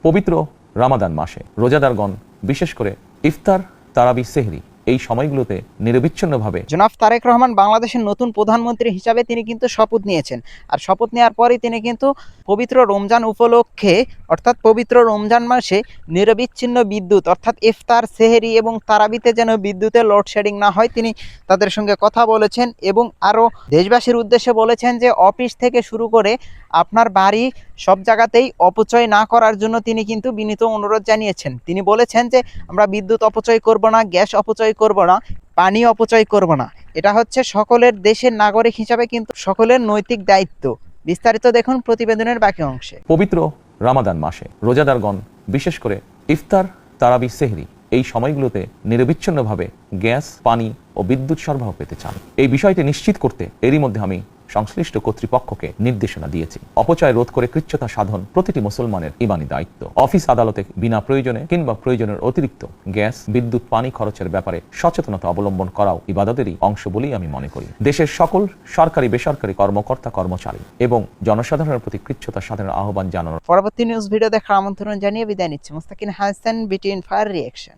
পবিত্র রামাদান মাসে রোজাদারগণ বিশেষ করে ইফতার, তারাবি, সেহরি এই সময়গুলোতে নিরবিচ্ছিন্নভাবে জনাব তারেক রহমান বাংলাদেশের নতুন প্রধানমন্ত্রী হিসাবে তিনি কিন্তু শপথ নিয়েছেন। আর শপথ নেওয়ার পরেই তিনি কিন্তু পবিত্র রমজান উপলক্ষে অর্থাৎ পবিত্র রমজান মাসে নিরবিচ্ছিন্ন বিদ্যুৎ অর্থাৎ ইফতার, সেহরি এবং তারাবিতে যেন বিদ্যুতের লোডশেডিং না হয় তিনি তাদের সঙ্গে কথা বলেছেন এবং আরও দেশবাসীর উদ্দেশ্যে বলেছেন যে অফিস থেকে শুরু করে আপনার বাড়ি সব জায়গাতেই অপচয় না করার জন্য তিনি কিন্তু বিনীত অনুরোধ জানিয়েছেন। তিনি বলেছেন যে আমরা বিদ্যুৎ অপচয় করব না, গ্যাস অপচয় করব না, পানি অপচয় করব না। এটা হচ্ছে সকলের দেশের নাগরিক হিসাবে কিন্তু সকলের নৈতিক দায়িত্ব। বিস্তারিত দেখুন প্রতিবেদনের বাকি অংশে। পবিত্র রামাদান মাসে রোজাদারগণ বিশেষ করে ইফতার, তারাবি, সেহরি এই সময়গুলোতে নিরবিচ্ছিন্নভাবে গ্যাস, পানি ও বিদ্যুৎ সরবরাহ পেতে চান। এই বিষয়টি নিশ্চিত করতে এরই মধ্যে আমি সংশ্লিষ্ট কর্তৃপক্ষকে নির্দেশনা দিয়েছি। অপচয় রোধ করে কৃচ্ছতা সাধন প্রতিটি মুসলমানের ইমানি দায়িত্ব। অফিস আদালতে বিনা প্রয়োজনে কিংবা প্রয়োজনের অতিরিক্ত গ্যাস, বিদ্যুৎ, পানি খরচের ব্যাপারে সচেতনতা অবলম্বন করাও ইবাদতেরই অংশ বলেই আমি মনে করি। দেশের সকল সরকারি, বেসরকারি কর্মকর্তা, কর্মচারী এবং জনসাধারণের প্রতি কৃচ্ছতা সাধনের আহ্বান জানানোর পরবর্তী নিউজ ভিডিও দেখার আমন্ত্রণ জানিয়ে বিদায় নিচ্ছি। Mustakin Hasan, BTN fire reaction.